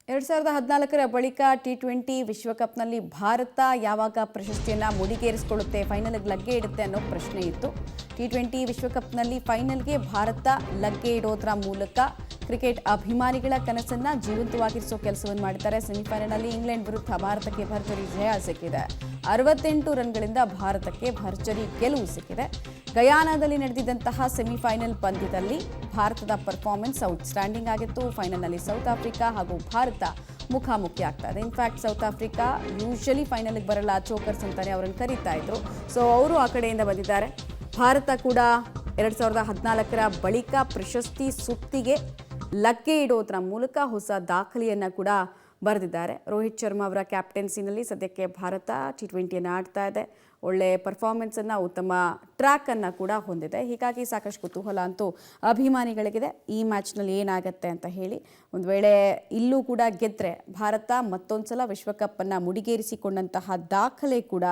2014ರ ಬಳಿಕ ಟಿ20 ವಿಶ್ವಕಪ್ನಲ್ಲಿ ಭಾರತ ಯಾವಾಗ ಪ್ರಶಸ್ತಿಯನ್ನು ಮುಡಿಗೇರಿಸಿಕೊಳ್ಳುತ್ತೆ, ಫೈನಲ್ಗೆ ಲಗ್ಗೆ ಇಡುತ್ತೆ ಅನ್ನೋ ಪ್ರಶ್ನೆ ಇತ್ತು. ಟಿ20 ವಿಶ್ವಕಪ್ನಲ್ಲಿ ಫೈನಲ್ಗೆ ಭಾರತ ಲಗ್ಗೆ ಇಡೋದ್ರ ಮೂಲಕ ಕ್ರಿಕೆಟ್ ಅಭಿಮಾನಿಗಳ ಕನಸನ್ನು ಜೀವಂತವಾಗಿರಿಸೋ ಕೆಲಸವನ್ನು ಮಾಡಿದ್ದಾರೆ. ಸೆಮಿಫೈನಲ್ನಲ್ಲಿ ಇಂಗ್ಲೆಂಡ್ ವಿರುದ್ಧ ಭಾರತಕ್ಕೆ ಭರ್ಜರಿ ಜಯ ಸಿಕ್ಕಿದೆ. 68 ರನ್ಗಳಿಂದ ಭಾರತಕ್ಕೆ ಭರ್ಜರಿ ಗೆಲುವು ಸಿಕ್ಕಿದೆ. ಗಯಾನಾದಲ್ಲಿ ನಡೆದಿದ್ದಂತಹ ಸೆಮಿಫೈನಲ್ ಪಂದ್ಯದಲ್ಲಿ ಭಾರತದ ಪರ್ಫಾರ್ಮೆನ್ಸ್ ಔಟ್ಸ್ಟ್ಯಾಂಡಿಂಗ್ ಆಗಿತ್ತು. ಫೈನಲ್ನಲ್ಲಿ ಸೌತ್ ಆಫ್ರಿಕಾ ಹಾಗೂ ಭಾರತ ಮುಖಾಮುಖಿ ಆಗ್ತಾ ಇದೆ. ಇನ್ಫ್ಯಾಕ್ಟ್ ಸೌತ್ ಆಫ್ರಿಕಾ ಯೂಶಲಿ ಫೈನಲ್ಗೆ ಬರಲ್ಲ, ಚೋಕರ್ಸ್ ಅಂತಾನೆ ಅವರನ್ನು ಕರೀತಾ ಇದ್ರು. ಸೊ ಅವರು ಆ ಕಡೆಯಿಂದ ಬಂದಿದ್ದಾರೆ. ಭಾರತ ಕೂಡ 2014ರ ಬಳಿಕ ಪ್ರಶಸ್ತಿ ಸುತ್ತಿಗೆ ಲಗ್ಗೆ ಇಡೋದ್ರ ಮೂಲಕ ಹೊಸ ದಾಖಲೆಯನ್ನು ಕೂಡ ಬರೆದಿದ್ದಾರೆ. ರೋಹಿತ್ ಶರ್ಮಾ ಅವರ ಕ್ಯಾಪ್ಟನ್ಸಿನಲ್ಲಿ ಸದ್ಯಕ್ಕೆ ಭಾರತ ಟಿ20ಯನ್ನು ಆಡ್ತಾ ಇದೆ. ಒಳ್ಳೆ ಪರ್ಫಾರ್ಮೆನ್ಸನ್ನು, ಉತ್ತಮ ಟ್ರ್ಯಾಕನ್ನು ಕೂಡ ಹೊಂದಿದೆ. ಹೀಗಾಗಿ ಸಾಕಷ್ಟು ಕುತೂಹಲ ಅಂತೂ ಅಭಿಮಾನಿಗಳಿಗಿದೆ ಈ ಮ್ಯಾಚ್ನಲ್ಲಿ ಏನಾಗುತ್ತೆ ಅಂತ ಹೇಳಿ. ಒಂದು ವೇಳೆ ಇಲ್ಲೂ ಕೂಡ ಗೆದ್ದರೆ ಭಾರತ ಮತ್ತೊಂದು ಸಲ ವಿಶ್ವಕಪ್ಪನ್ನು ಮುಡಿಗೇರಿಸಿಕೊಂಡಂತಹ ದಾಖಲೆ ಕೂಡ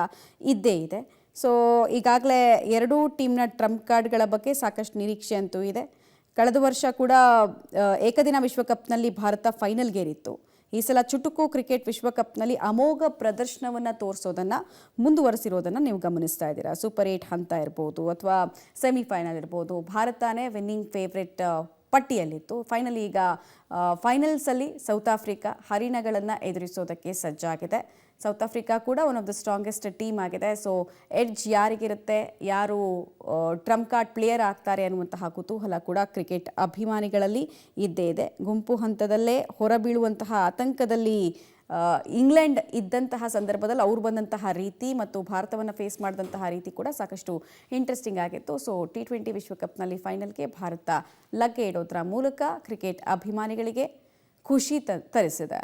ಇದ್ದೇ ಇದೆ. ಸೊ ಈಗಾಗಲೇ ಎರಡೂ ಟೀಮ್ನ ಟ್ರಂಪ್ ಕಾರ್ಡ್ಗಳ ಬಗ್ಗೆ ಸಾಕಷ್ಟು ನಿರೀಕ್ಷೆ ಅಂತೂ ಇದೆ. ಕಳೆದ ವರ್ಷ ಕೂಡ ಏಕದಿನ ವಿಶ್ವಕಪ್ನಲ್ಲಿ ಭಾರತ ಫೈನಲ್ಗೇರಿತ್ತು. ಈ ಸಲ ಚುಟುಕು ಕ್ರಿಕೆಟ್ ವಿಶ್ವಕಪ್ನಲ್ಲಿ ಅಮೋಘ ಪ್ರದರ್ಶನವನ್ನು ತೋರಿಸೋದನ್ನು ಮುಂದುವರೆಸಿರೋದನ್ನು ನೀವು ಗಮನಿಸ್ತಾ ಇದ್ದೀರಾ. ಸೂಪರ್ 8 ಹಂತ ಇರ್ಬೋದು ಅಥವಾ ಸೆಮಿಫೈನಲ್ ಇರ್ಬೋದು, ಭಾರತನೇ ವಿನ್ನಿಂಗ್ ಫೇವ್ರೆಟ್ ಪಟ್ಟಿಯಲ್ಲಿತ್ತು. ಫೈನಲಿ ಈಗ ಫೈನಲ್ಸಲ್ಲಿ ಸೌತ್ ಆಫ್ರಿಕಾ ಹರಿಣಗಳನ್ನು ಎದುರಿಸೋದಕ್ಕೆ ಸಜ್ಜಾಗಿದೆ. ಸೌತ್ ಆಫ್ರಿಕಾ ಕೂಡ one of the strongest team ಆಗಿದೆ. ಸೊ ಎಡ್ಜ್ ಯಾರಿಗಿರುತ್ತೆ, ಯಾರು ಟ್ರಂಪ್ ಕಾರ್ಡ್ ಪ್ಲೇಯರ್ ಆಗ್ತಾರೆ ಅನ್ನುವಂತಹ ಕುತೂಹಲ ಕೂಡ ಕ್ರಿಕೆಟ್ ಅಭಿಮಾನಿಗಳಲ್ಲಿ ಇದ್ದೇ ಇದೆ. ಗುಂಪು ಹಂತದಲ್ಲೇ ಹೊರಬೀಳುವಂತಹ ಆತಂಕದಲ್ಲಿ ಇಂಗ್ಲೆಂಡ್ ಇದ್ದಂತಹ ಸಂದರ್ಭದಲ್ಲಿ ಅವ್ರು ಬಂದಂತಹ ರೀತಿ ಮತ್ತು ಭಾರತವನ್ನು ಫೇಸ್ ಮಾಡಿದಂತಹ ರೀತಿ ಕೂಡ ಸಾಕಷ್ಟು ಇಂಟ್ರೆಸ್ಟಿಂಗ್ ಆಗಿತ್ತು. ಸೊ ಟಿ20 ವಿಶ್ವಕಪ್ನಲ್ಲಿ ಫೈನಲ್ಗೆ ಭಾರತ ಲಗ್ಗೆ ಇಡೋದ್ರ ಮೂಲಕ ಕ್ರಿಕೆಟ್ ಅಭಿಮಾನಿಗಳಿಗೆ ಖುಷಿ ತರಿಸಿದೆ.